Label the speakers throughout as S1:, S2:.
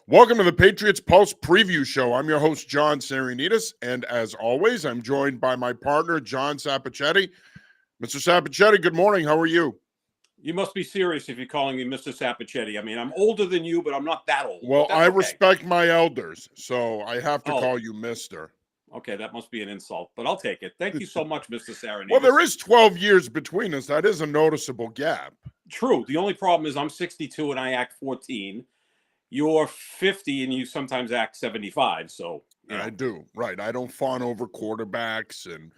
S1: Welcome to the Patriots Pulse Preview Show. I'm your host, John Saranitas, and as always, I'm joined by my partner, John Sapichetti. Mr. Sapichetti, good morning. How are you?
S2: You must be serious if you're calling me Mr. Sapichetti. I mean, I'm older than you, but I'm not that old.
S1: Well,
S2: That's
S1: I
S2: okay.
S1: respect my elders, so I have to
S2: Oh,
S1: call you Mr.
S2: okay, that must be an insult, but I'll take it. Thank you so much, Mr.
S1: Well,
S2: Saranitas.
S1: there is 12 years between us. That is a noticeable gap.
S2: True. The only problem is I'm 62 and I act 14. You're 50 and you sometimes act 75. So,
S1: I do, right. I don't fawn over quarterbacks, and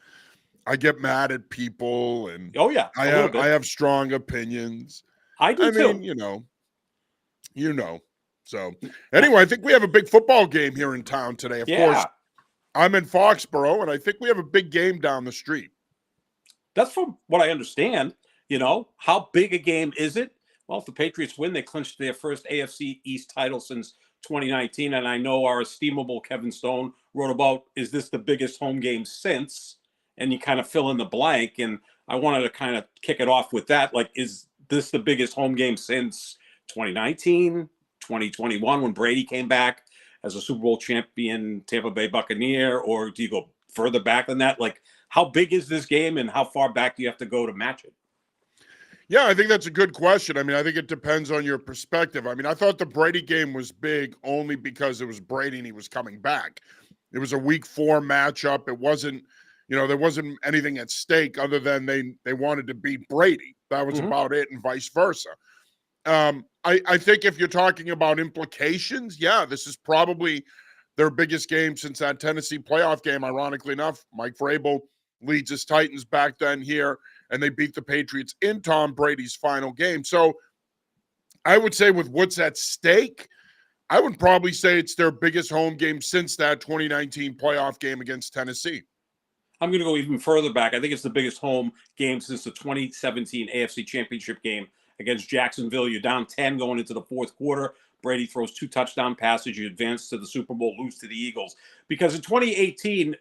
S1: I get mad at people, and
S2: Oh, yeah,
S1: I
S2: a little bit.
S1: have strong opinions.
S2: I do too.
S1: mean, you know. So, anyway, I think we have a big football game here in town today. Of course, I'm in Foxborough, and I think we have a big game down the street.
S2: That's from what I understand. How big a game is it? Well, if the Patriots win, they clinched their first AFC East title since 2019. And I know our estimable Kevin Stone wrote about, is this the biggest home game since? And you kind of fill in the blank. And I wanted to kind of kick it off with that. Like, is this the biggest home game since 2019, 2021, when Brady came back as a Super Bowl champion Tampa Bay Buccaneer? Or do you go further back than that? Like, how big is this game and how far back do you have to go to match it?
S1: Yeah, I think that's a good question. I mean, I think it depends on your perspective. I mean, I thought the Brady game was big only because it was Brady and he was coming back. It was a week 4 matchup. It wasn't, there wasn't anything at stake other than they wanted to beat Brady. That was about it, and vice versa. I think if you're talking about implications, yeah, this is probably their biggest game since that Tennessee playoff game. Ironically enough, Mike Vrabel leads his Titans back then here, and they beat the Patriots in Tom Brady's final game. So I would say with what's at stake, I would probably say it's their biggest home game since that 2019 playoff game against Tennessee.
S2: I'm going to go even further back. I think it's the biggest home game since the 2017 AFC Championship game against Jacksonville. You're down 10 going into the fourth quarter. Brady throws 2 touchdown passes. You advance to the Super Bowl, lose to the Eagles. Because in 2018,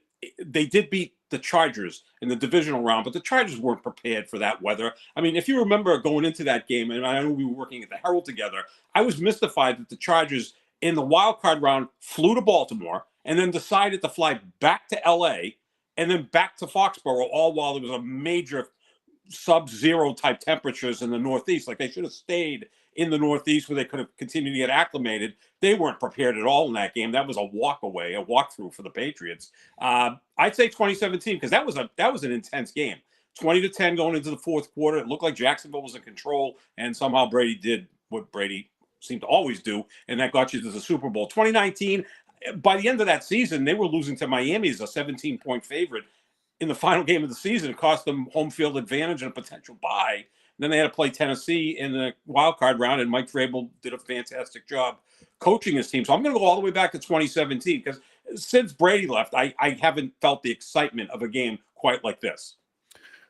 S2: they did beat the Chargers in the divisional round, but the Chargers weren't prepared for that weather. I mean, if you remember going into that game, and I know we were working at the Herald together, I was mystified that the Chargers in the wild card round flew to Baltimore and then decided to fly back to LA and then back to Foxborough, all while there was a major sub-zero type temperatures in the Northeast. Like, they should have stayed in the Northeast where they could have continued to get acclimated. They weren't prepared at all in that game. That was a walkthrough for the Patriots. I'd say 2017, because that was an intense game. 20-10 going into the fourth quarter. It looked like Jacksonville was in control, and somehow Brady did what Brady seemed to always do, and that got you to the Super Bowl. 2019, by the end of that season, they were losing to Miami as a 17-point favorite. In the final game of the season, it cost them home field advantage and a potential bye. Then they had to play Tennessee in the wild card round, and Mike Vrabel did a fantastic job coaching his team. So I'm going to go all the way back to 2017, because since Brady left, I haven't felt the excitement of a game quite like this.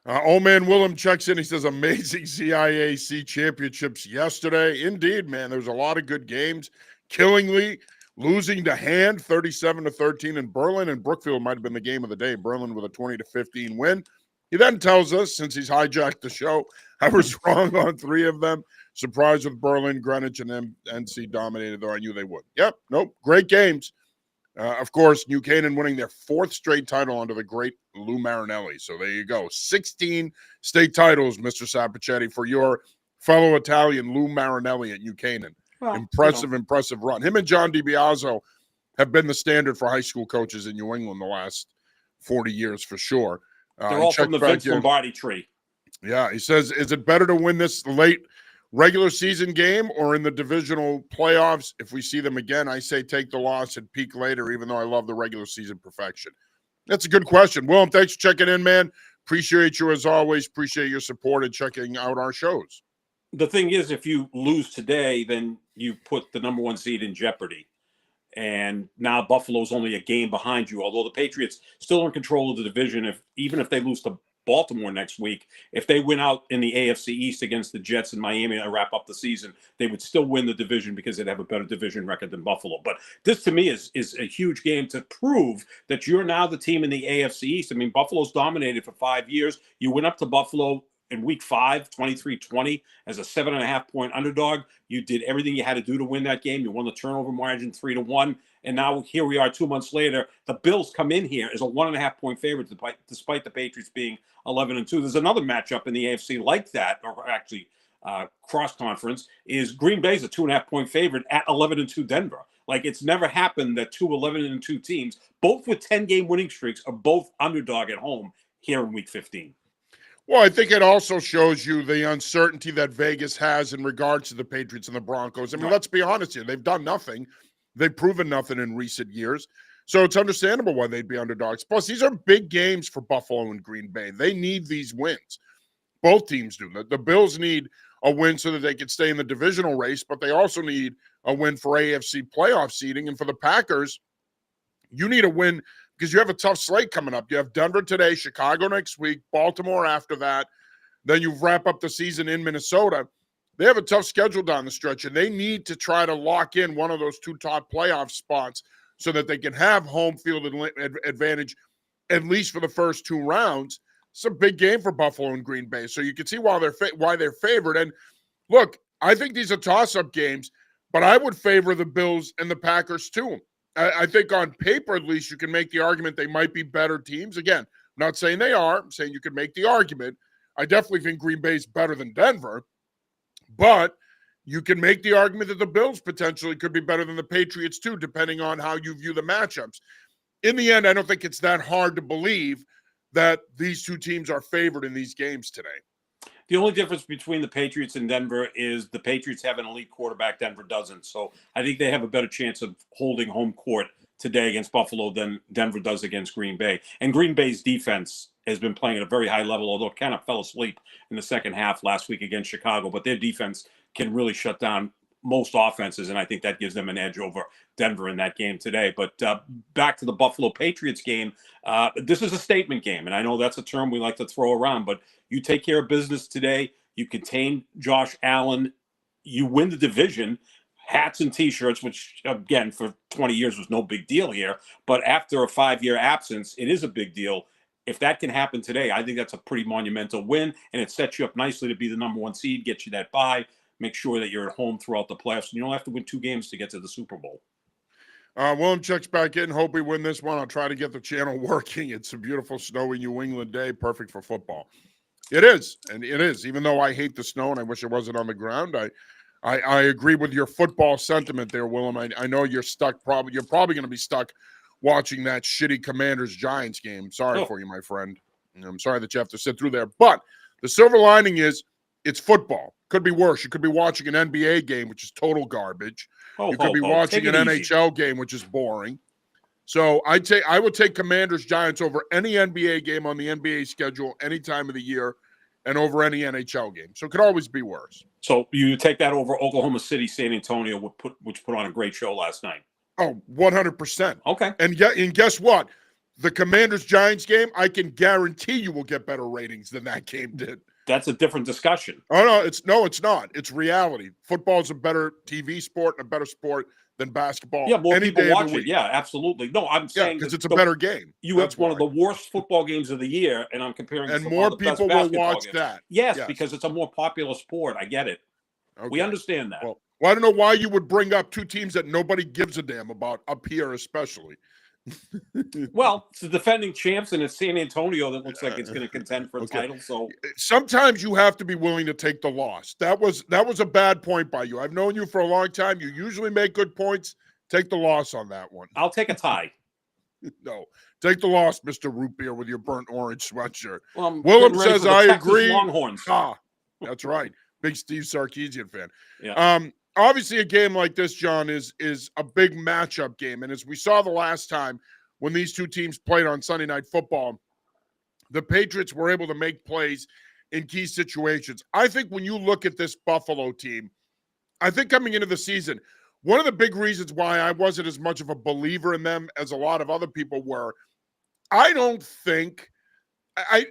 S1: Old man Willem checks in. He says, amazing CIAC championships yesterday. Indeed, man, there was a lot of good games. Killingly losing to Hand 37-13 in Berlin, and Brookfield might have been the game of the day. Berlin with a 20-15 win. He then tells us, since he's hijacked the show, I was wrong on 3 of them. Surprised with Berlin, Greenwich, and NC dominated, though I knew they would. Yep, nope, great games. Of course, New Canaan winning their 4th straight title under the great Lou Marinelli. So there you go. 16 state titles, Mr. Sapichetti, for your fellow Italian Lou Marinelli at New Canaan. Well, impressive run. Him and John DiBiase have been the standard for high school coaches in New England the last 40 years for sure.
S2: They're all from the Vince Lombardi tree.
S1: Yeah, he says, is it better to win this late regular season game or in the divisional playoffs? If we see them again, I say take the loss and peak later, even though I love the regular season perfection. That's a good question. Willem, thanks for checking in, man. Appreciate you as always. Appreciate your support and checking out our shows.
S2: The thing is, if you lose today, then you put the number 1 seed in jeopardy. And now Buffalo's only a game behind you, although the Patriots still are in control of the division. Even if they lose to Baltimore next week, if they win out in the AFC East against the Jets and Miami and wrap up the season, they would still win the division because they'd have a better division record than Buffalo. But this, to me, is a huge game to prove that you're now the team in the AFC East. I mean, Buffalo's dominated for 5 years. You went up to Buffalo in week 5, 23-20 as a 7.5-point underdog. You did everything you had to do to win that game. You won the turnover margin 3-1. And now here we are 2 months later. The Bills come in here as a 1.5-point favorite, despite the Patriots being 11-2. There's another matchup in the AFC like that, or actually cross conference, is Green Bay's a 2.5-point favorite at 11-2 Denver. Like, it's never happened that two 11-2 teams, both with 10-game winning streaks, are both underdog at home here in week 15.
S1: Well, I think it also shows you the uncertainty that Vegas has in regards to the Patriots and the Broncos. I mean, let's be honest here. They've done nothing. They've proven nothing in recent years. So it's understandable why they'd be underdogs. Plus, these are big games for Buffalo and Green Bay. They need these wins. Both teams do. The Bills need a win so that they can stay in the divisional race, but they also need a win for AFC playoff seeding. And for the Packers, you need a win because you have a tough slate coming up. You have Denver today, Chicago next week, Baltimore after that. Then you wrap up the season in Minnesota. They have a tough schedule down the stretch, and they need to try to lock in one of those two top playoff spots so that they can have home field advantage at least for the first 2 rounds. It's a big game for Buffalo and Green Bay, so you can see why they're favored. And look, I think these are toss-up games, but I would favor the Bills and the Packers too. I think on paper, at least, you can make the argument they might be better teams. Again, I'm not saying they are. I'm saying you can make the argument. I definitely think Green Bay's better than Denver, but you can make the argument that the Bills potentially could be better than the Patriots too, depending on how you view the matchups. In the end, I don't think it's that hard to believe that these two teams are favored in these games today.
S2: The only difference between the Patriots and Denver is the Patriots have an elite quarterback, Denver doesn't. So I think they have a better chance of holding home court today against Buffalo than Denver does against Green Bay. And Green Bay's defense has been playing at a very high level, although it kind of fell asleep in the second half last week against Chicago. But their defense can really shut down most offenses, and I think that gives them an edge over Denver in that game today. But back to the Buffalo Patriots game, this is a statement game, and I know that's a term we like to throw around, but you take care of business today, you contain Josh Allen, you win the division, hats and T-shirts, which, again, for 20 years was no big deal here, but after a 5-year absence, it is a big deal. If that can happen today, I think that's a pretty monumental win, and it sets you up nicely to be the number 1 seed, get you that bye, make sure that you're at home throughout the playoffs. And you don't have to win 2 games to get to the Super Bowl.
S1: William checks back in. Hope we win this one. I'll try to get the channel working. It's a beautiful snowy New England day. Perfect for football. It is. And it is. Even though I hate the snow and I wish it wasn't on the ground, I agree with your football sentiment there, Willem. I know you're stuck. You're probably going to be stuck watching that shitty Commanders-Giants game. Sorry for you, my friend. I'm sorry that you have to sit through there. But the silver lining is it's football. Could be worse. You could be watching an NBA game, which is total garbage. You could be watching an NHL game, which is boring. So I would take Commanders-Giants over any NBA game on the NBA schedule any time of the year and over any NHL game. So it could always be worse.
S2: So you take that over Oklahoma City, San Antonio, which put on a great show last night.
S1: Oh, 100%.
S2: Okay.
S1: And guess what? The Commanders-Giants game, I can guarantee you will get better ratings than that game did.
S2: That's a different discussion.
S1: Oh, no, it's not. It's reality. Football is a better TV sport and a better sport than basketball.
S2: Yeah, more people watch it. Yeah, absolutely. No, I'm saying
S1: because it's a better game.
S2: You have one of the worst football games of the year, and I'm comparing.
S1: And more people will watch that.
S2: Yes, because it's a more popular sport. I get it. Okay. We understand that.
S1: Well, I don't know why you would bring up 2 teams that nobody gives a damn about up here, especially.
S2: Well, it's the defending champs, and it's San Antonio that looks like it's going to contend for a title. So
S1: sometimes you have to be willing to take the loss. That was a bad point by you. I've known you for a long time. You usually make good points. Take the loss on that one.
S2: I'll take a tie.
S1: No, take the loss, Mr. Root Beer, with your burnt orange sweatshirt.
S2: Well,
S1: Willem says I agree.
S2: Longhorns.
S1: That's right. Big Steve Sarkisian fan.
S2: Yeah.
S1: Obviously, a game like this, John, is a big matchup game. And as we saw the last time when these two teams played on Sunday Night Football, the Patriots were able to make plays in key situations. I think when you look at this Buffalo team, I think coming into the season, one of the big reasons why I wasn't as much of a believer in them as a lot of other people were, I don't think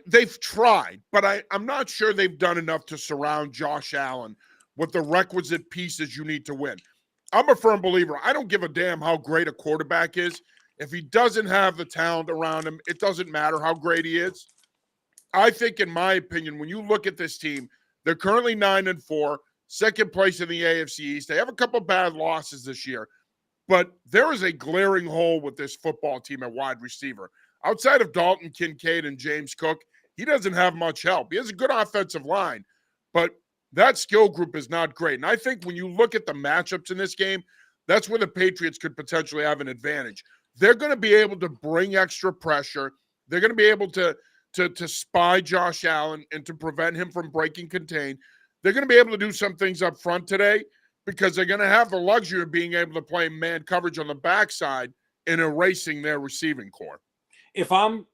S1: they've tried, but I'm not sure they've done enough to surround Josh Allen with the requisite pieces you need to win. I'm a firm believer. I don't give a damn how great a quarterback is. If he doesn't have the talent around him, it doesn't matter how great he is. I think, in my opinion, when you look at this team, they're currently 9-4, second place in the AFC East. They have a couple bad losses this year, but there is a glaring hole with this football team at wide receiver. Outside of Dalton Kincaid and James Cook, he doesn't have much help. He has a good offensive line, but that skill group is not great. And I think when you look at the matchups in this game, that's where the Patriots could potentially have an advantage. They're going to be able to bring extra pressure. They're going to be able to spy Josh Allen and to prevent him from breaking contain. They're going to be able to do some things up front today because they're going to have the luxury of being able to play man coverage on the backside and erasing their receiving core.
S2: If I'm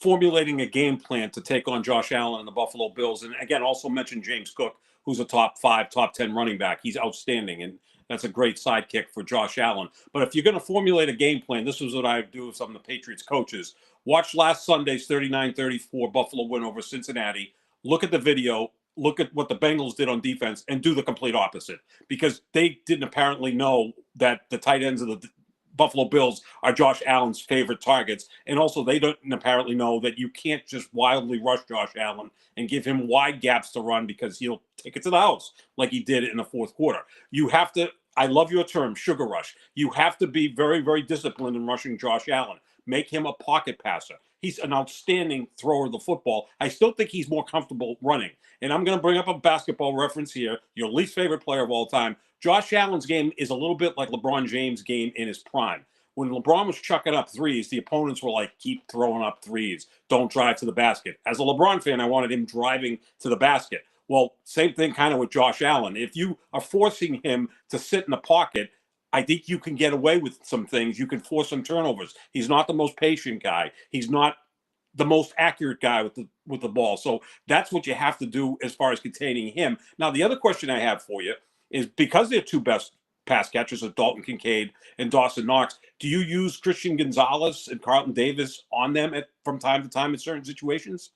S2: formulating a game plan to take on Josh Allen and the Buffalo Bills, and again, also mention James Cook, who's a top 5, top 10 running back. He's outstanding, and that's a great sidekick for Josh Allen. But if you're going to formulate a game plan, this is what I do with some of the Patriots coaches. Watch last Sunday's 39-34 Buffalo win over Cincinnati. Look at the video. Look at what the Bengals did on defense and do the complete opposite, because they didn't apparently know that the tight ends of the Buffalo Bills are Josh Allen's favorite targets. And also they don't apparently know that you can't just wildly rush Josh Allen and give him wide gaps to run, because he'll take it to the house like he did in the fourth quarter. You have to, I love your term, sugar rush. You have to be very, very disciplined in rushing Josh Allen. Make him a pocket passer. He's an outstanding thrower of the football. I still think he's more comfortable running. And I'm going to bring up a basketball reference here. Your least favorite player of all time. Josh Allen's game is a little bit like LeBron James' game in his prime. When LeBron was chucking up threes, the opponents were like, keep throwing up threes. Don't drive to the basket. As a LeBron fan, I wanted him driving to the basket. Well, same thing kind of with Josh Allen. If you are forcing him to sit in the pocket, I think you can get away with some things. You can force some turnovers. He's not the most patient guy. He's not the most accurate guy with the ball. So that's what you have to do as far as containing him. Now, the other question I have for you is, because they're two best pass catchers of Dalton Kincaid and Dawson Knox, do you use Christian Gonzalez and Carlton Davis on them from time to time in certain situations?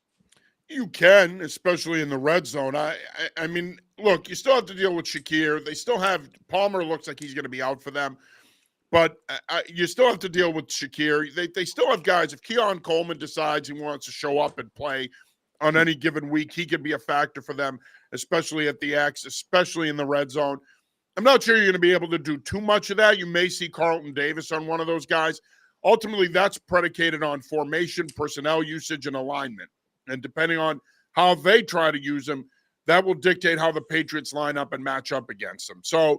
S1: You can, especially in the red zone. I mean, look, you still have to deal with Shakir. They still have Palmer. Looks like he's going to be out for them, but you still have to deal with Shakir. They still have guys. If Keon Coleman decides he wants to show up and play on any given week, he could be a factor for them, especially at the X, especially in the red zone. I'm not sure you're going to be able to do too much of that. You may see Carlton Davis on one of those guys. Ultimately, that's predicated on formation, personnel usage, and alignment. And depending on how they try to use him, that will dictate how the Patriots line up and match up against them. So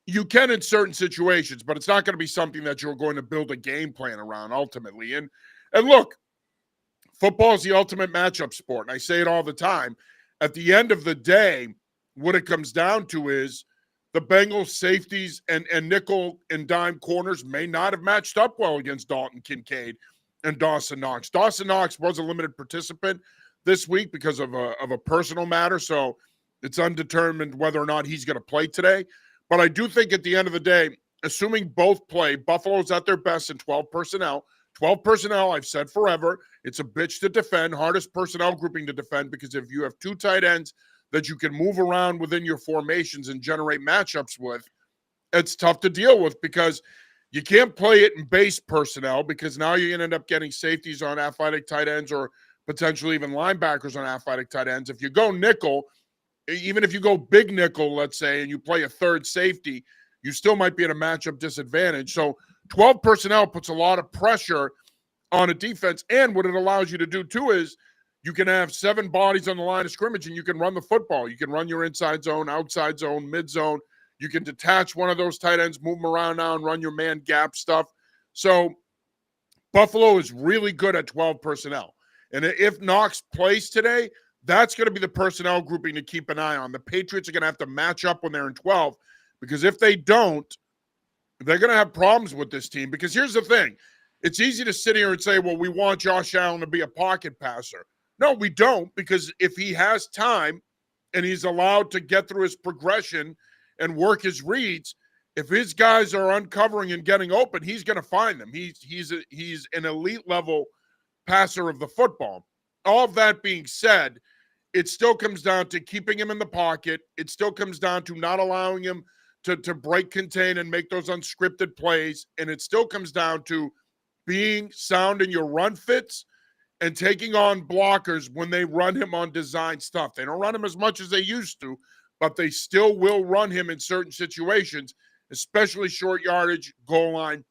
S1: you can in certain situations, but it's not going to be something that you're going to build a game plan around ultimately. And look, football is the ultimate matchup sport. And I say it all the time. At the end of the day, what it comes down to is the Bengals safeties and nickel and dime corners may not have matched up well against Dalton Kincaid and Dawson Knox. Dawson Knox was a limited participant this week because of a personal matter, so it's undetermined whether or not he's going to play today. But I do think at the end of the day, assuming both play, Buffalo's at their best in 12 personnel. 12 personnel, I've said forever, it's a bitch to defend, hardest personnel grouping to defend, because if you have two tight ends that you can move around within your formations and generate matchups with, it's tough to deal with, because you can't play it in base personnel, because now you're going to end up getting safeties on athletic tight ends or potentially even linebackers on athletic tight ends. If you go nickel, even if you go big nickel, let's say, and you play a third safety, you still might be at a matchup disadvantage. So 12 personnel puts a lot of pressure on a defense. And what it allows you to do too is you can have 7 bodies on the line of scrimmage and you can run the football. You can run your inside zone, outside zone, mid zone. You can detach one of those tight ends, move them around now, and run your man gap stuff. So Buffalo is really good at 12 personnel. And if Knox plays today, that's going to be the personnel grouping to keep an eye on. The Patriots are going to have to match up when they're in 12, because if they don't, they're going to have problems with this team. Because here's the thing. It's easy to sit here and say, well, we want Josh Allen to be a pocket passer. No, we don't, because if he has time and he's allowed to get through his progression and work his reads, if his guys are uncovering and getting open, he's going to find them. He's an elite level passer of the football. All of that being said, it still comes down to keeping him in the pocket. It still comes down to not allowing him to break, contain, and make those unscripted plays. And it still comes down to being sound in your run fits and taking on blockers when they run him on design stuff. They don't run him as much as they used to, but they still will run him in certain situations, especially short yardage, goal line.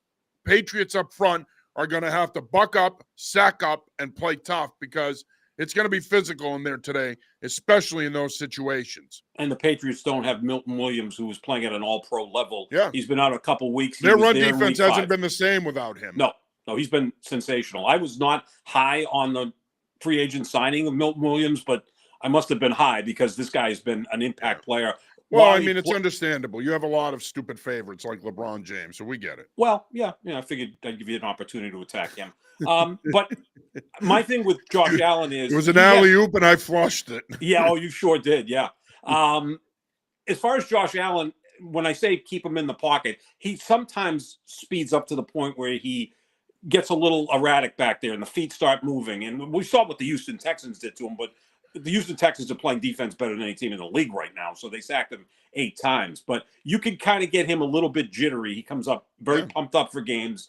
S1: Patriots up front are going to have to buck up, sack up, and play tough because it's going to be physical in there today, especially in those situations.
S2: And the Patriots don't have Milton Williams, who was playing at an all-pro level.
S1: Yeah.
S2: He's been out a couple weeks.
S1: Their run defense hasn't been the same without him.
S2: No, he's been sensational. I was not high on the free agent signing of Milton Williams, but I must have been high because this guy has been an impact player.
S1: Well, I mean, it's understandable. You have a lot of stupid favorites like LeBron James, so we get it.
S2: Well, yeah, I figured I'd give you an opportunity to attack him. But my thing with Josh Allen is...
S1: It was an alley-oop, and I flushed it.
S2: Yeah, you sure did, yeah. As far as Josh Allen, when I say keep him in the pocket, he sometimes speeds up to the point where he gets a little erratic back there and the feet start moving. And we saw what the Houston Texans did to him, but the Houston Texans are playing defense better than any team in the league right now, so they sacked him 8 times. But you can kind of get him a little bit jittery. He comes up very pumped up for games.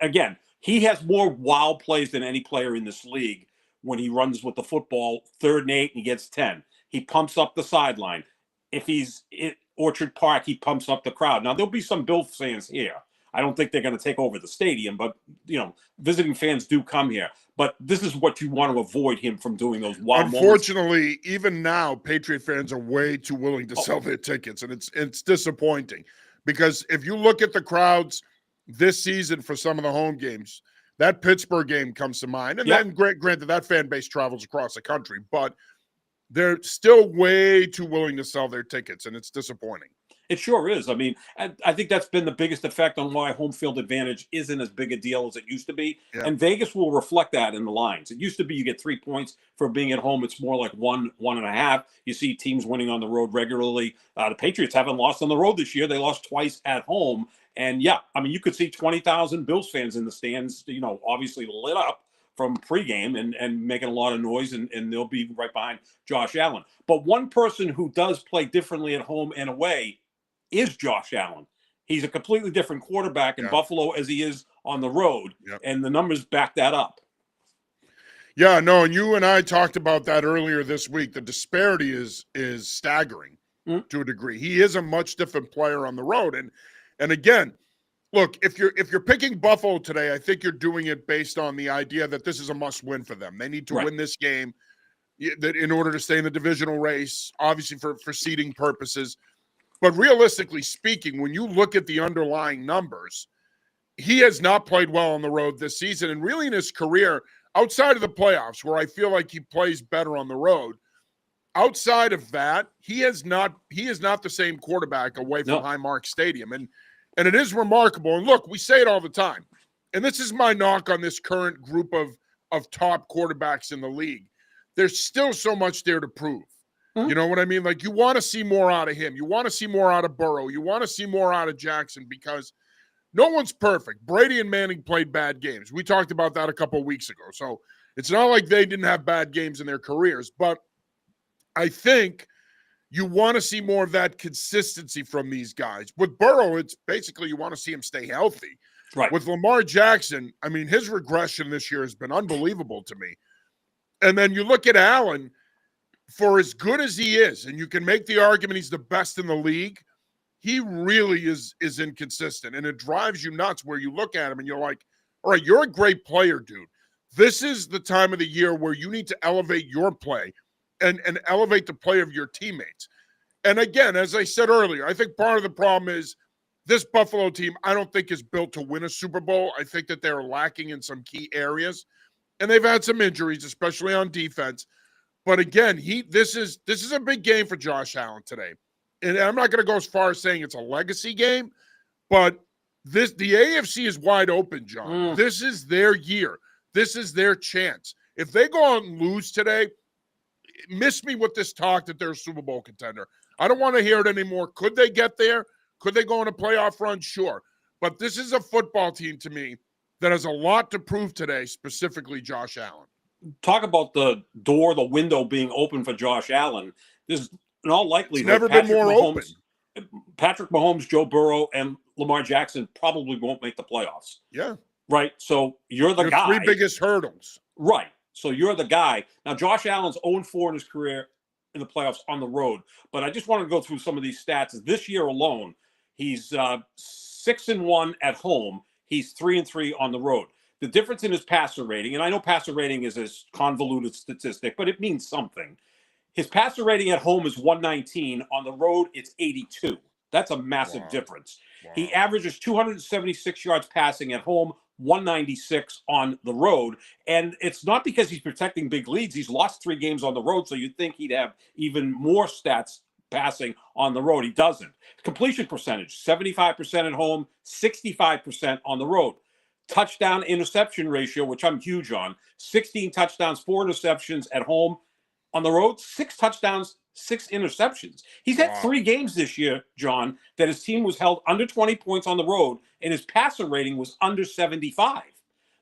S2: Again, he has more wow plays than any player in this league when he runs with the football 3rd and 8 and he gets 10. He pumps up the sideline. If he's at Orchard Park, he pumps up the crowd. Now, there'll be some Bill fans here. I don't think they're going to take over the stadium, but, visiting fans do come here. But this is what you want to avoid him from doing, those wild
S1: Unfortunately,
S2: moments.
S1: even now, Patriot fans are way too willing to sell their tickets, and it's disappointing. Because if you look at the crowds this season for some of the home games, that Pittsburgh game comes to mind. And then, granted, that fan base travels across the country, but they're still way too willing to sell their tickets, and it's disappointing.
S2: It sure is. I mean, I think that's been the biggest effect on why home field advantage isn't as big a deal as it used to be. Yeah. And Vegas will reflect that in the lines. It used to be you get 3 points for being at home. It's more like 1.5. You see teams winning on the road regularly. The Patriots haven't lost on the road this year. They lost twice at home. And, you could see 20,000 Bills fans in the stands, obviously lit up from pregame and making a lot of noise, and they'll be right behind Josh Allen. But one person who does play differently at home and away is Josh Allen. He's a completely different quarterback in Buffalo as he is on the road, and the numbers back that up.
S1: Yeah, no, and you and I talked about that earlier this week. The disparity is staggering to a degree. He is a much different player on the road, and again, look, if you're picking Buffalo today, I think you're doing it based on the idea that this is a must-win for them. They need to win this game that in order to stay in the divisional race, obviously for seeding purposes. But realistically speaking, when you look at the underlying numbers, he has not played well on the road this season. And really in his career, outside of the playoffs, where I feel like he plays better on the road, outside of that, he is not the same quarterback away from Highmark Stadium. And it is remarkable. And look, we say it all the time. And this is my knock on this current group of top quarterbacks in the league. There's still so much there to prove. You know what I mean? Like, you want to see more out of him. You want to see more out of Burrow. You want to see more out of Jackson because no one's perfect. Brady and Manning played bad games. We talked about that a couple of weeks ago. So it's not like they didn't have bad games in their careers. But I think you want to see more of that consistency from these guys. With Burrow, it's basically you want to see him stay healthy.
S2: Right.
S1: With Lamar Jackson, I mean, his regression this year has been unbelievable to me. And then you look at Allen, for as good as he is, and you can make the argument he's the best in the league, he really is inconsistent. And it drives you nuts where you look at him and you're like, all right, you're a great player, dude. This is the time of the year where you need to elevate your play and elevate the play of your teammates. And again, as I said earlier, I think part of the problem is this Buffalo team, I don't think is built to win a Super Bowl. I think that they're lacking in some key areas. And they've had some injuries, especially on defense. But again, this is a big game for Josh Allen today. And I'm not going to go as far as saying it's a legacy game, but the AFC is wide open, John. This is their year. This is their chance. If they go out and lose today, miss me with this talk that they're a Super Bowl contender. I don't want to hear it anymore. Could they get there? Could they go on a playoff run? Sure. But this is a football team to me that has a lot to prove today, specifically Josh Allen.
S2: Talk about the window being open for Josh Allen. There's in all likelihood
S1: it's never been more open.
S2: Patrick Mahomes, Joe Burrow, and Lamar Jackson probably won't make the playoffs.
S1: Yeah.
S2: Right. So you're the guy.
S1: 3 biggest hurdles.
S2: Right. So you're the guy. Now, Josh Allen's 0-4 in his career in the playoffs on the road. But I just want to go through some of these stats. This year alone, he's 6-1 at home. He's 3-3 on the road. The difference in his passer rating, and I know passer rating is a convoluted statistic, but it means something. His passer rating at home is 119. On the road, it's 82. That's a massive difference.
S1: Wow.
S2: He averages 276 yards passing at home, 196 on the road. And it's not because he's protecting big leads. He's lost 3 games on the road, so you'd think he'd have even more stats passing on the road. He doesn't. Completion percentage, 75% at home, 65% on the road. Touchdown interception ratio, which I'm huge on, 16 touchdowns, 4 interceptions at home. On the road, 6 touchdowns, 6 interceptions. He's had 3 games this year, John, that his team was held under 20 points on the road, and his passer rating was under 75.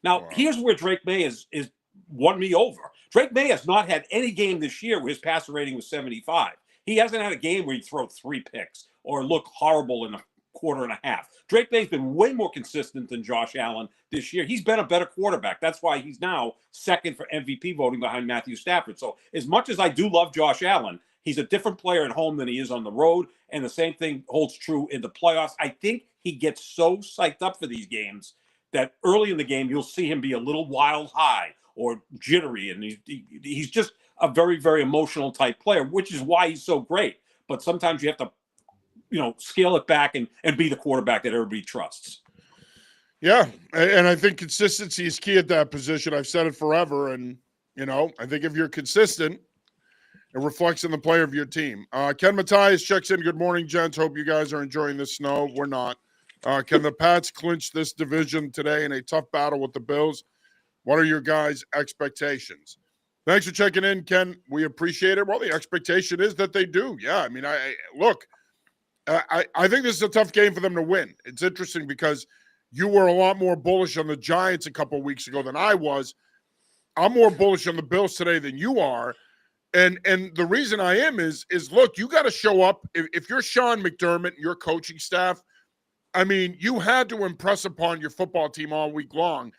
S2: Now, here's where Drake May is won me over. Drake May has not had any game this year where his passer rating was 75. He hasn't had a game where he throw 3 picks or look horrible in a quarter and a half. Drake May's been way more consistent than Josh Allen this year. He's been a better quarterback. That's why he's now second for MVP voting behind Matthew Stafford. So as much as I do love Josh Allen, he's a different player at home than he is on the road. And the same thing holds true in the playoffs. I think he gets so psyched up for these games that early in the game, you'll see him be a little wild high or jittery. And he's just a very, very emotional type player, which is why he's so great. But sometimes you have to, scale it back and be the quarterback that everybody trusts.
S1: Yeah, and I think consistency is key at that position. I've said it forever, and, I think if you're consistent, it reflects in the player of your team. Ken Matthias checks in. Good morning, gents. Hope you guys are enjoying the snow. We're not. Can the Pats clinch this division today in a tough battle with the Bills? What are your guys' expectations? Thanks for checking in, Ken. We appreciate it. Well, the expectation is that they do. Yeah, I mean, I think this is a tough game for them to win. It's interesting because you were a lot more bullish on the Giants a couple of weeks ago than I was. I'm more bullish on the Bills today than you are. And the reason I am is look, you got to show up. If you're Sean McDermott and your coaching staff, I mean, you had to impress upon your football team all week long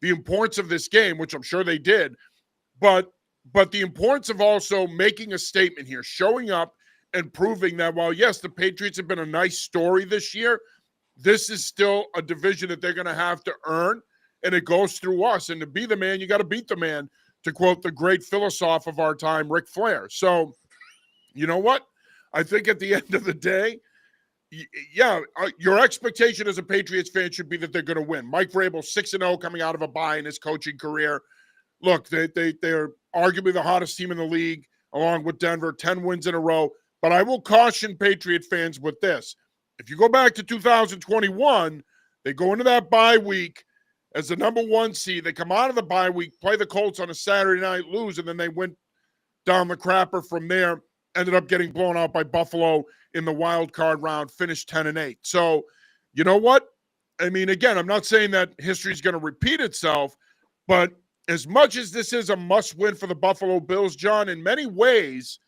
S1: the importance of this game, which I'm sure they did. But the importance of also making a statement here, showing up, and proving that while, yes, the Patriots have been a nice story this year, this is still a division that they're going to have to earn, and it goes through us. And to be the man, you got to beat the man, to quote the great philosopher of our time, Ric Flair. So, you know what? I think at the end of the day, your expectation as a Patriots fan should be that they're going to win. Mike Vrabel, 6-0 coming out of a bye in his coaching career. Look, they're arguably the hottest team in the league, along with Denver, 10 wins in a row. But I will caution Patriot fans with this. If you go back to 2021, they go into that bye week as the number 1 seed. They come out of the bye week, play the Colts on a Saturday night, lose, and then they went down the crapper from there, ended up getting blown out by Buffalo in the wild card round, finished 10-8. So, you know what? I mean, again, I'm not saying that history is going to repeat itself, but as much as this is a must-win for the Buffalo Bills, John, in many ways,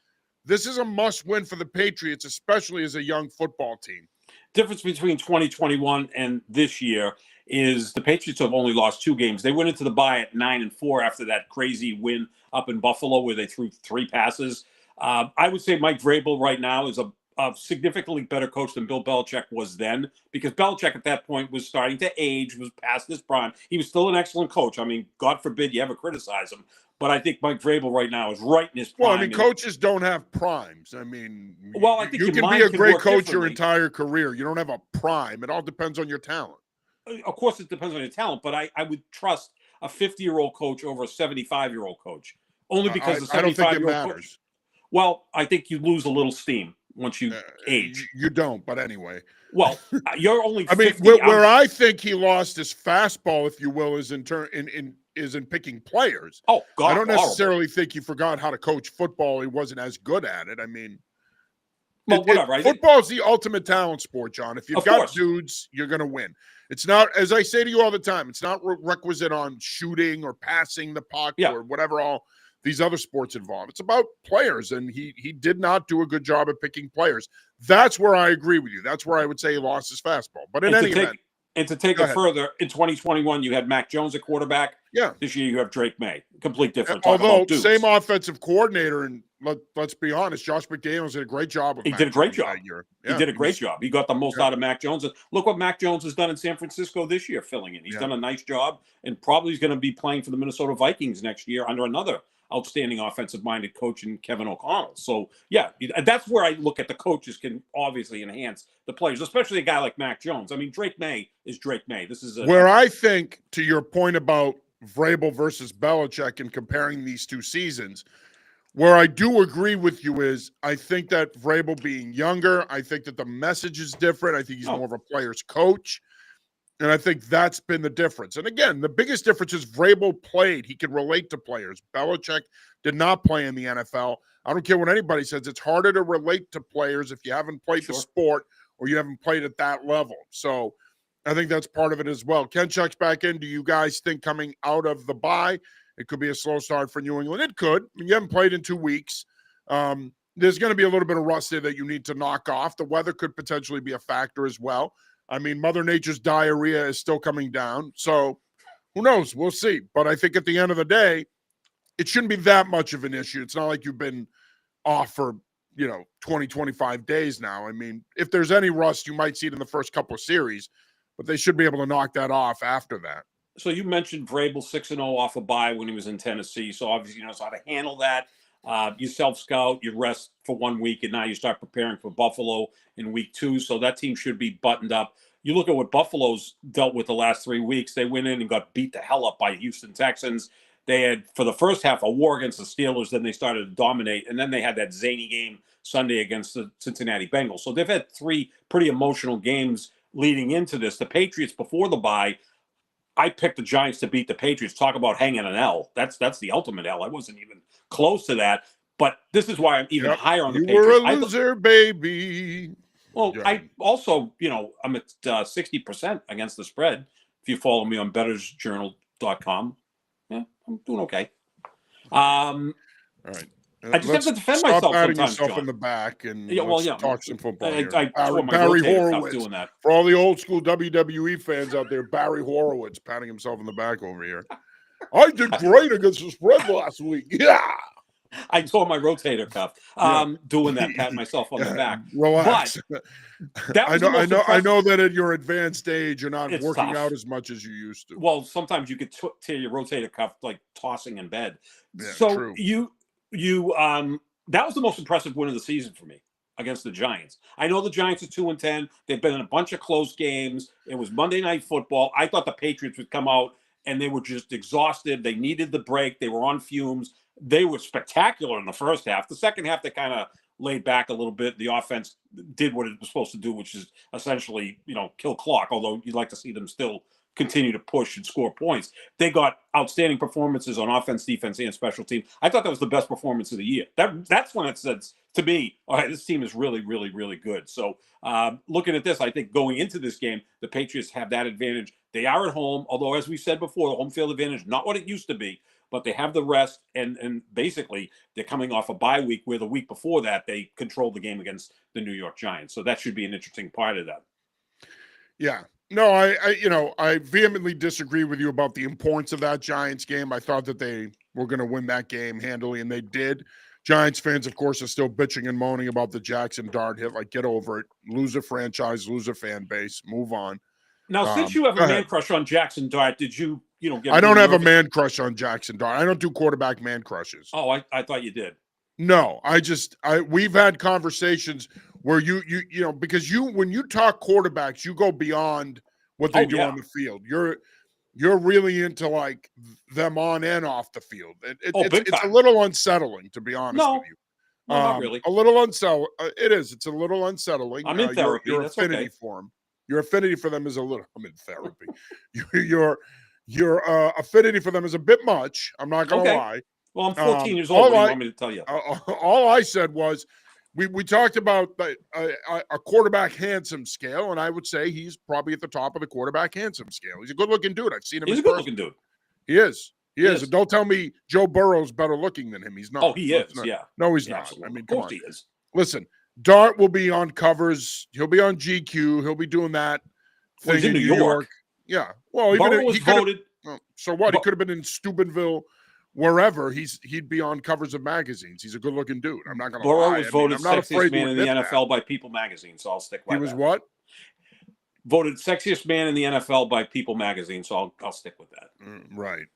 S1: this is a must-win for the Patriots, especially as a young football team.
S2: Difference between 2021 and this year is the Patriots have only lost 2 games. They went into the bye at 9-4 after that crazy win up in Buffalo where they threw 3 passes. I would say Mike Vrabel right now is a significantly better coach than Bill Belichick was then, because Belichick at that point was starting to age, was past his prime. He was still an excellent coach. I mean, God forbid you ever criticize him. But I think Mike Vrabel right now is right in his prime.
S1: Well, I mean, coaches don't have primes. I mean,
S2: I think
S1: you can be a great coach your entire career. You don't have a prime. It all depends on your talent.
S2: Of course, it depends on your talent, but I would trust a 50-year-old coach over a 75-year-old coach, only because the 75-year-old coach. Well, I think you lose a little steam once you age.
S1: You don't, but anyway.
S2: Well, you're only 50.
S1: I mean, where I think he lost his fastball, if you will, is in picking players.
S2: Oh, God.
S1: I don't necessarily think he forgot how to coach football. He wasn't as good at it. I mean,
S2: whatever.
S1: Football is the ultimate talent sport, John. If you've got dudes, you're going to win. It's not, as I say to you all the time, it's not requisite on shooting or passing the puck or whatever all these other sports involve. It's about players, and he did not do a good job at picking players. That's where I agree with you. That's where I would say he lost his fastball. But in any event.
S2: And to take
S1: Go
S2: it
S1: ahead.
S2: further, in 2021, you had Mac Jones at quarterback.
S1: Yeah.
S2: This year, you have Drake May. Complete different. Talk
S1: Although
S2: about dudes.
S1: same offensive coordinator, and let's be honest, Josh McDaniels did a great job with
S2: He
S1: Mac
S2: did a great
S1: Jones
S2: job
S1: that year.
S2: He did a great job. He got the most out of Mac Jones. And look what Mac Jones has done in San Francisco this year, filling in. He's done a nice job, and probably is going to be playing for the Minnesota Vikings next year under another outstanding offensive-minded coach in Kevin O'Connell. So, yeah, that's where I look at the coaches can obviously enhance the players, especially a guy like Mac Jones. I mean, Drake May is Drake May. This is
S1: where I think, to your point about Vrabel versus Belichick and comparing these two seasons, where I do agree with you is I think that Vrabel being younger, I think that the message is different. I think he's more of a player's coach. And I think that's been the difference. And again, the biggest difference is Vrabel played. He could relate to players. Belichick did not play in the NFL. I don't care what anybody says. It's harder to relate to players if you haven't played the sport or you haven't played at that level. So I think that's part of it as well. Ken checks back in. Do you guys think coming out of the bye, it could be a slow start for New England? It could. I mean, you haven't played in 2 weeks. There's going to be a little bit of rust there that you need to knock off. The weather could potentially be a factor as well. I mean, Mother Nature's diarrhea is still coming down. So who knows? We'll see. But I think at the end of the day, it shouldn't be that much of an issue. It's not like you've been off for, 20, 25 days now. I mean, if there's any rust, you might see it in the first couple of series, but they should be able to knock that off after that.
S2: So you mentioned Vrabel 6-0 off a bye when he was in Tennessee. So obviously he knows how to handle that. You self-scout, you rest for 1 week, and now you start preparing for Buffalo in week 2. So that team should be buttoned up. You look at what Buffalo's dealt with the last 3 weeks. They went in and got beat the hell up by Houston Texans. They had, for the first half, a war against the Steelers. Then they started to dominate. And then they had that zany game Sunday against the Cincinnati Bengals. So they've had 3 pretty emotional games leading into this. The Patriots, before the bye, I picked the Giants to beat the Patriots. Talk about hanging an L. That's the ultimate L. I wasn't even close to that. But this is why I'm even higher on the Patriots.
S1: You were a loser, baby.
S2: Well, yeah. I also, I'm at 60% against the spread. If you follow me on bettersjournal.com, yeah, I'm doing okay.
S1: All right.
S2: I just have to defend myself sometimes,
S1: yourself
S2: John.
S1: in the back and
S2: talk
S1: some football.
S2: I tore my
S1: Barry
S2: rotator cuff
S1: Horowitz
S2: doing that.
S1: For all the old school WWE fans out there, Barry Horowitz patting himself in the back over here. I did great against the spread last week. Yeah.
S2: I tore my rotator cuff doing that, patting myself on the back.
S1: Relax.
S2: But that was
S1: I know that at your advanced age, you're not working
S2: tough.
S1: out as much as you used to.
S2: Well, sometimes you could tear your rotator cuff like tossing in bed.
S1: Yeah,
S2: so
S1: true.
S2: you that was the most impressive win of the season for me against the Giants. I know the Giants are 2-10. They've been in a bunch of close games. It was Monday Night Football. I thought the Patriots would come out and they were just exhausted. They needed the break. They were on fumes. They were spectacular in the first half. The second half, they kind of laid back a little bit. The offense did what it was supposed to do, which is essentially, kill clock, although you'd like to see them still continue to push and score points. They got outstanding performances on offense, defense, and special team. I thought that was the best performance of the year. That's when it says to me, all right, this team is really, really, really good. So looking at this, I think going into this game, the Patriots have that advantage. They are at home, although as we said before, the home field advantage, not what it used to be, but they have the rest, and basically they're coming off a bye week where the week before that they controlled the game against the New York Giants. So that should be an interesting part of that.
S1: Yeah. No, I vehemently disagree with you about the importance of that Giants game. I thought that they were going to win that game handily, and they did. Giants fans, of course, are still bitching and moaning about the Jackson Dart hit. Like, get over it. Lose a franchise, lose a fan base, move on.
S2: Now, since you have a man crush on Jackson Dart, did you, get
S1: I don't have a man crush on Jackson Dart. I don't do quarterback man crushes.
S2: Oh, I thought you did.
S1: No, we've had conversations where you because when you talk quarterbacks, you go beyond what they do on the field. You're really into like them on and off the field. It's a little unsettling, to be honest with you.
S2: No, not really.
S1: A little unsettling. It is. It's a little unsettling.
S2: I'm in therapy.
S1: Your
S2: That's
S1: affinity
S2: okay.
S1: for them. Your affinity for them is a little. I'm in therapy. Your affinity for them is a bit much. I'm not gonna lie.
S2: Well, I'm 14 years old. What do you want me to tell you?
S1: All I said was, we talked about a quarterback handsome scale, and I would say he's probably at the top of the quarterback handsome scale. He's a good-looking dude. I've seen him.
S2: He's a good-looking dude.
S1: He is. He is. And don't tell me Joe Burrow's better looking than him. He's not.
S2: Oh, he is. Yeah.
S1: No, he's not.
S2: Absolutely.
S1: I mean,
S2: of
S1: come
S2: course
S1: on.
S2: he is.
S1: Listen, Dart will be on covers. He'll be on GQ. He'll be doing that.
S2: Well, he's
S1: thing
S2: in
S1: in
S2: New York.
S1: Yeah. Well, even
S2: Burrow
S1: if
S2: was
S1: he could have.
S2: voted.
S1: So what? He
S2: Bu-
S1: could have been in Steubenville, wherever. He'd be on covers of magazines. He's a good-looking dude. I'm not going to
S2: Burrow
S1: lie.
S2: was
S1: I mean,
S2: voted
S1: I'm not
S2: sexiest
S1: afraid to
S2: man in the
S1: admit that.
S2: NFL by People Magazine, so I'll stick
S1: He
S2: by
S1: was
S2: that.
S1: what?
S2: Voted sexiest man in the NFL by People Magazine, so I'll stick with that.
S1: Right.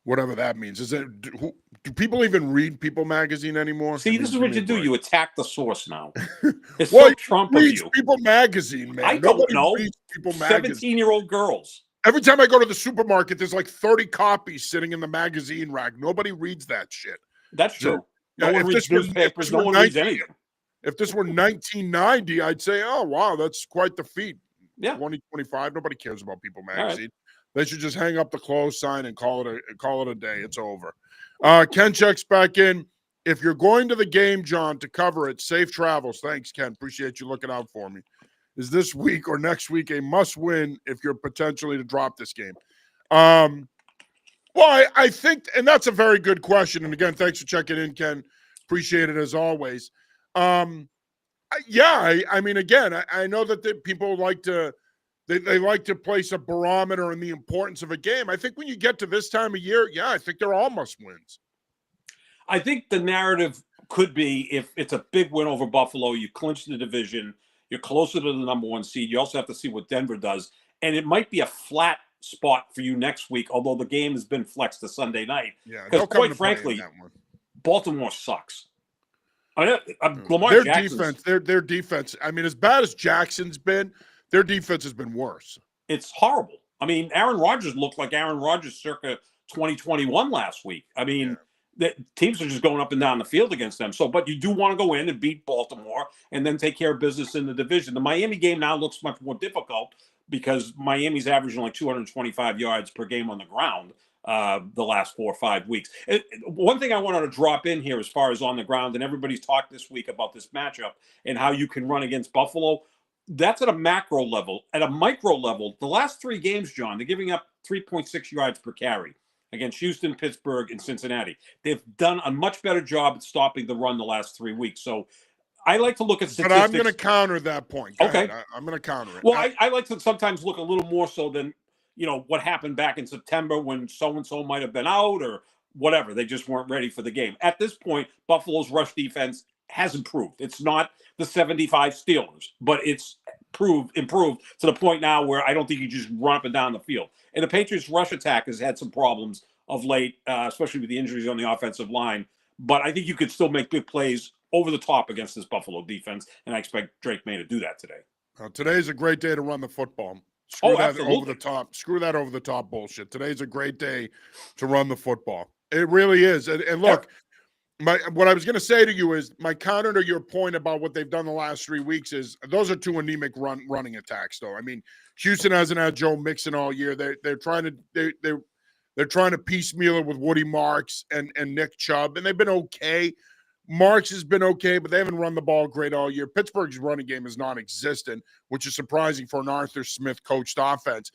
S1: Whatever that means. Is it? Do people even read People Magazine anymore?
S2: See, this is what you do. You attack the source now. It's
S1: Well,
S2: so Trump of
S1: reads
S2: you.
S1: People Magazine, man.
S2: I don't
S1: Nobody
S2: know.
S1: reads People Magazine.
S2: 17-year-old girls.
S1: Every time I go to the supermarket, there's like 30 copies sitting in the magazine rack. Nobody reads that shit.
S2: That's true.
S1: Yeah,
S2: No one
S1: if
S2: reads
S1: this were-
S2: newspapers.
S1: if
S2: No
S1: this were
S2: one reads anything.
S1: If this were 1990, I'd say, oh, wow, that's quite the feat.
S2: Yeah.
S1: 2025, nobody cares about People
S2: right.
S1: Magazine. They should just hang up the close sign and call it a day. It's over. Ken checks back in. If you're going to the game, John, to cover it, safe travels. Thanks, Ken. Appreciate you looking out for me. Is this week or next week a must-win if you're potentially to drop this game? Well, I think, and that's a very good question. And again, thanks for checking in, Ken. Appreciate it as always. I mean, again, I know that people like to they like to place a barometer in the importance of a game. I think when you get to this time of year, I think they're all must-wins.
S2: I think the narrative could be if it's a big win over Buffalo, you clinch the division, you're closer to the number one seed. You also have to see what Denver does. And it might be a flat spot for you next week, although the game has been flexed to Sunday night.
S1: Yeah,
S2: because quite frankly, Baltimore sucks. I mean, Lamar Jackson's
S1: their defense. I mean, as bad as Jackson's been, their defense has been worse.
S2: It's horrible. I mean, Aaron Rodgers looked like Aaron Rodgers circa 2021 last week. I mean, the teams are just going up and down the field against them. So, but you do want to go in and beat Baltimore and then take care of business in the division. The Miami game now looks much more difficult because Miami's averaging like 225 yards per game on the ground the last 4 or 5 weeks. One thing I wanted to drop in here as far as on the ground, and everybody's talked this week about this matchup and how you can run against Buffalo. That's at a macro level. At a micro level, the last 3 games, John, they're giving up 3.6 yards per carry against Houston, Pittsburgh, and Cincinnati. They've done a much better job at stopping the run the last 3 weeks. So I like to look at statistics.
S1: But I'm going to counter that point. Go ahead. I'm going to counter it.
S2: Well, I like to sometimes look a little more so than, what happened back in September when so-and-so might have been out or whatever. They just weren't ready for the game. At this point, Buffalo's rush defense has improved. It's not the 75 Steelers, but it's improved to the point now where I don't think you just run up and down the field. And the Patriots' rush attack has had some problems of late, especially with the injuries on the offensive line. But I think you could still make big plays over the top against this Buffalo defense, and I expect Drake May to do that today.
S1: Today's a great day to run the football. Screw that
S2: absolutely.
S1: over the top. Screw that over the top bullshit. Today's a great day to run the football. It really is. And look, what I was going to say to you is my counter to your point about what they've done the last 3 weeks is those are 2 anemic running attacks, though. I mean, Houston hasn't had Joe Mixon all year. They're trying to piecemeal it with Woody Marks and Nick Chubb, and they've been okay. Marks has been okay, but they haven't run the ball great all year. Pittsburgh's running game is non-existent, which is surprising for an Arthur Smith coached offense.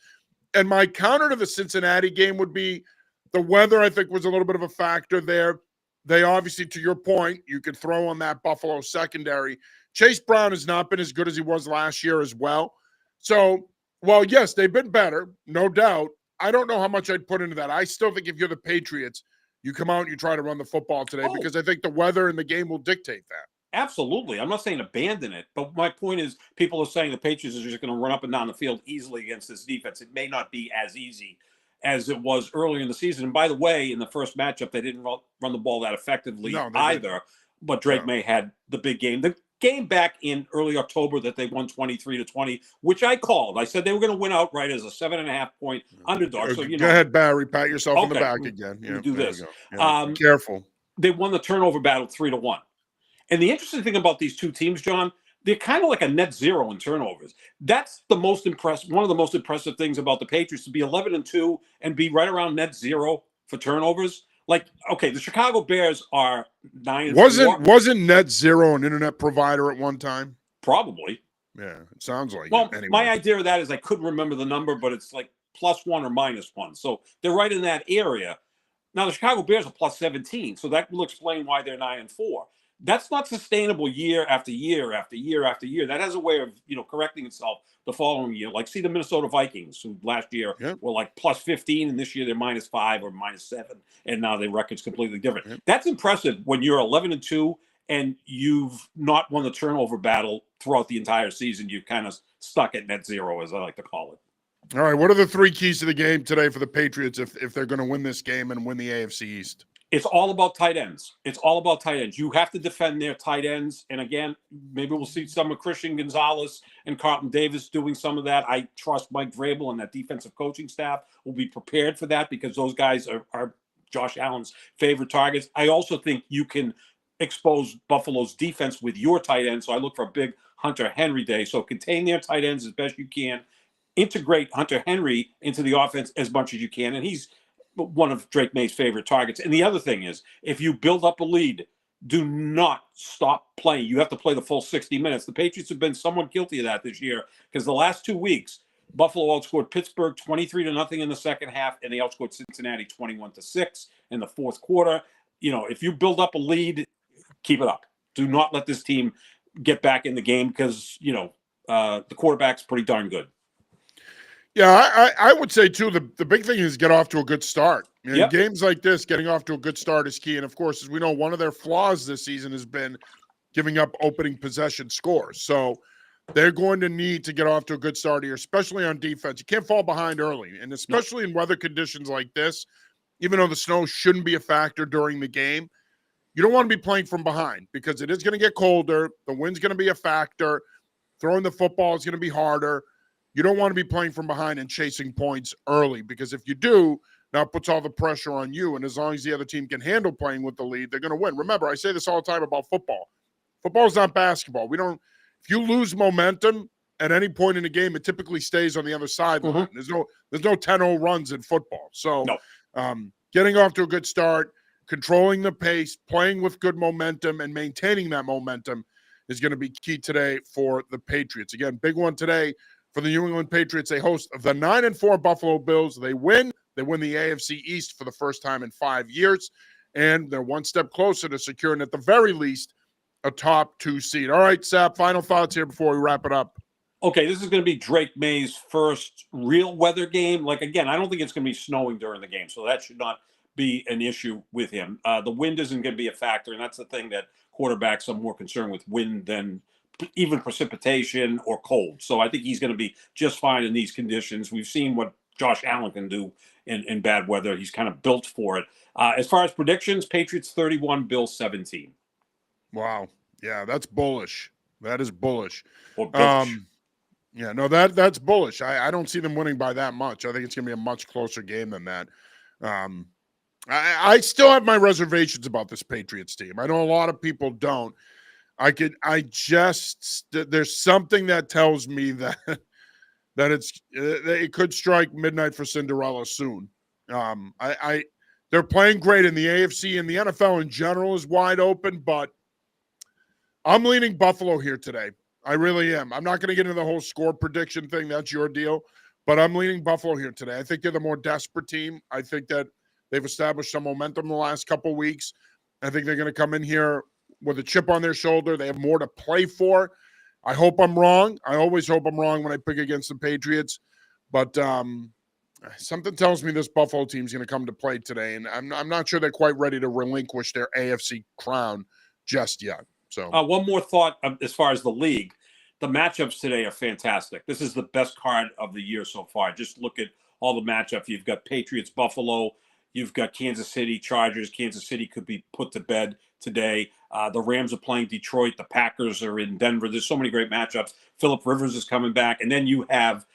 S1: And my counter to the Cincinnati game would be the weather, I think, was a little bit of a factor there. They obviously, to your point, you could throw on that Buffalo secondary. Chase Brown has not been as good as he was last year as well. So, well, yes, they've been better, no doubt. I don't know how much I'd put into that. I still think if you're the Patriots, you come out and you try to run the football today because I think the weather and the game will dictate that.
S2: Absolutely. I'm not saying abandon it, but my point is people are saying the Patriots are just going to run up and down the field easily against this defense. It may not be as easy as it was earlier in the season. And by the way, in the first matchup, they didn't run the ball that effectively either. But Drake May had the big game. The game back in early October that they won 23-20, which I called. I said they were going to win outright as a 7.5-point underdog. So,
S1: Go ahead, Barry. Pat yourself on the back again.
S2: Yeah, do this.
S1: Be careful.
S2: They won the turnover battle 3-1. And the interesting thing about these 2 teams, John, they're kind of like a net zero in turnovers. That's the most impressive. One of the most impressive things about the Patriots to be 11-2 and be right around net zero for turnovers. Like, okay, the Chicago Bears are 9-4.
S1: Wasn't net zero an internet provider at one time?
S2: Probably.
S1: Yeah, it sounds like.
S2: Well,
S1: anyway.
S2: My idea of that is I couldn't remember the number, but it's like +1 or -1. So they're right in that area. Now the Chicago Bears are +17, so that will explain why they're 9-4. That's not sustainable year after year after year after year. That has a way of, correcting itself the following year. Like, see the Minnesota Vikings, who last year were like plus 15, and this year they're -5 or -7, and now their record's completely different.
S1: Yep.
S2: That's impressive when you're 11-2 and you've not won the turnover battle throughout the entire season. You've kind of stuck at net zero, as I like to call it.
S1: All right, what are the 3 keys to the game today for the Patriots if they're going to win this game and win the AFC East?
S2: It's all about tight ends. It's all about tight ends. You have to defend their tight ends. And again, maybe we'll see some of Christian Gonzalez and Carlton Davis doing some of that. I trust Mike Vrabel and that defensive coaching staff will be prepared for that, because those guys are Josh Allen's favorite targets. I also think you can expose Buffalo's defense with your tight end. So I look for a big Hunter Henry day. So contain their tight ends as best you can. Integrate Hunter Henry into the offense as much as you can. And he's one of Drake May's favorite targets. And the other thing is, if you build up a lead, do not stop playing. You have to play the full 60 minutes. The Patriots have been somewhat guilty of that this year, because the last 2 weeks, Buffalo outscored Pittsburgh 23-0 in the second half, and they outscored Cincinnati 21-6 in the fourth quarter. If you build up a lead, keep it up. Do not let this team get back in the game, because, the quarterback's pretty darn good.
S1: Yeah, I would say, too, the big thing is get off to a good start.
S2: Yep.
S1: Games like this, getting off to a good start is key. And, of course, as we know, one of their flaws this season has been giving up opening possession scores. So they're going to need to get off to a good start here, especially on defense. You can't fall behind early, and especially in weather conditions like this, even though the snow shouldn't be a factor during the game, you don't want to be playing from behind, because it is going to get colder. The wind's going to be a factor. Throwing the football is going to be harder. You don't want to be playing from behind and chasing points early, because if you do, now it puts all the pressure on you. And as long as the other team can handle playing with the lead, they're going to win. Remember, I say this all the time about football. Football is not basketball. If you lose momentum at any point in the game, it typically stays on the other sideline.
S2: Mm-hmm.
S1: There's no 10-0 runs in football. So
S2: no.
S1: Getting off to a good start, controlling the pace, playing with good momentum, and maintaining that momentum is going to be key today for the Patriots. Again, big one today for the New England Patriots. They host the 9-4 Buffalo Bills. They win the AFC East for the first time in 5 years, and they're one step closer to securing, at the very least, a top 2 seed. All right, Sap, final thoughts here before we wrap it up.
S2: Okay, this is going to be Drake May's first real weather game. Like, again, I don't think it's going to be snowing during the game, so that should not be an issue with him. The wind isn't going to be a factor, and that's the thing that quarterbacks are more concerned with, wind than even precipitation or cold. So I think he's going to be just fine in these conditions. We've seen what Josh Allen can do in bad weather. He's kind of built for it. As far as predictions, Patriots 31, Bills 17.
S1: Wow. Yeah, that's bullish. That is bullish.
S2: Or bullish.
S1: Yeah, no, that's bullish. I don't see them winning by that much. I think it's going to be a much closer game than that. I still have my reservations about this Patriots team. I know a lot of people don't. There's something that tells me that it could strike midnight for Cinderella soon. They're playing great in the AFC, and the NFL in general is wide open, but I'm leaning Buffalo here today. I really am. I'm not going to get into the whole score prediction thing. That's your deal. But I'm leaning Buffalo here today. I think they're the more desperate team. I think that they've established some momentum the last couple of weeks. I think they're going to come in here with a chip on their shoulder. They have more to play for. I hope I'm wrong. I always hope I'm wrong when I pick against the Patriots. But something tells me this Buffalo team is going to come to play today, and I'm not sure they're quite ready to relinquish their AFC crown just yet. So
S2: one more thought as far as the league. The matchups today are fantastic. This is the best card of the year so far. Just look at all the matchups. You've got Patriots, Buffalo. You've got Kansas City, Chargers. Kansas City could be put to bed today. The Rams are playing Detroit. The Packers are in Denver. There's so many great matchups. Phillip Rivers is coming back. And then you have,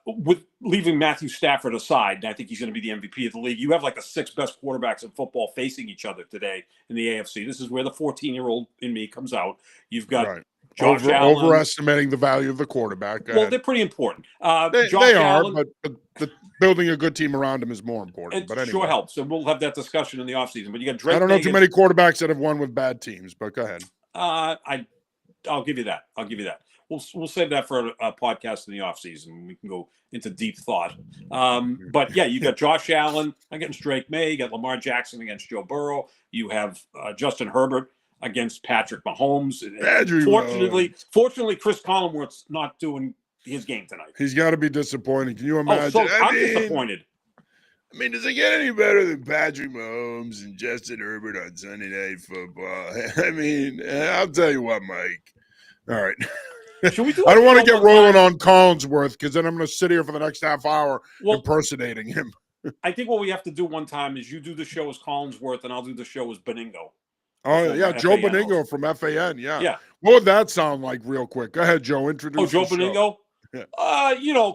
S2: with leaving Matthew Stafford aside, and I think he's going to be the MVP of the league, you have like the 6 best quarterbacks in football facing each other today in the AFC. This is where the 14-year-old in me comes out. You've got Josh Allen.
S1: Overestimating the value of the quarterback.
S2: Well, they're pretty important.
S1: They are, but building a good team around him is more important. But anyway.
S2: Sure helps, and we'll have that discussion in the offseason. But you got Drake.
S1: I don't know too many quarterbacks that have won with bad teams, but go ahead.
S2: I'll give you that. We'll save that for a podcast in the offseason. We can go into deep thought. But yeah, you got Josh Allen against Drake May. You got Lamar Jackson against Joe Burrow. You have Justin Herbert against Patrick Mahomes.
S1: Patrick Mahomes.
S2: Fortunately, Chris Collinsworth's not doing his game tonight.
S1: He's got to be disappointing. Can you imagine?
S2: Oh, so I'm disappointed.
S1: I mean, does it get any better than Patrick Mahomes and Justin Herbert on Sunday Night Football? I mean, I'll tell you what, Mike. All right.
S2: Should we do
S1: I don't want to get rolling on Collinsworth because then I'm going to sit here for the next half hour impersonating him.
S2: I think what we have to do one time is you do the show as Collinsworth and I'll do the show as Beningo.
S1: Oh, yeah, Joe Beningo from FAN,
S2: yeah.
S1: What would that sound like real quick? Go ahead, Joe. Introduce
S2: Joe Beningo?
S1: Yeah.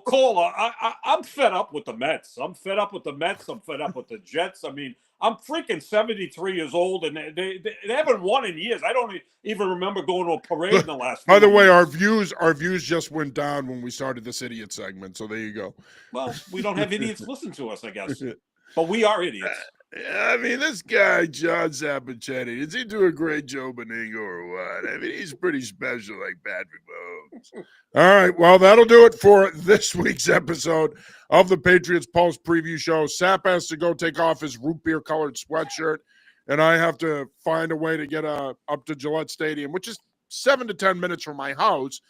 S2: Cola, I'm fed up with the Mets. I'm fed up with the Mets. I'm fed up with the Jets. I mean, I'm freaking 73 years old, and they haven't won in years. I don't even remember going to a parade in the last.
S1: By the way, our views just went down when we started this idiot segment. So there you go.
S2: Well, we don't have idiots listen to us, I guess, but we are idiots.
S1: I mean, this guy, John Sapichetti, does he do a great Joe Beningo or what? I mean, he's pretty special like Patrick Mahomes. All right, well, that'll do it for this week's episode of the Patriots Pulse Preview Show. Sap has to go take off his root beer-colored sweatshirt, and I have to find a way to get up to Gillette Stadium, which is 7 to 10 minutes from my house.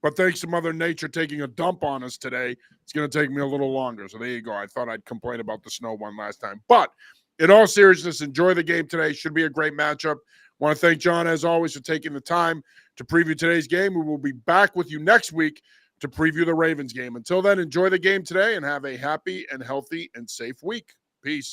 S1: But thanks to Mother Nature taking a dump on us today, it's going to take me a little longer. So there you go. I thought I'd complain about the snow one last time. But in all seriousness, enjoy the game today. Should be a great matchup. Want to thank John, as always, for taking the time to preview today's game. We will be back with you next week to preview the Ravens game. Until then, enjoy the game today and have a happy and healthy and safe week. Peace.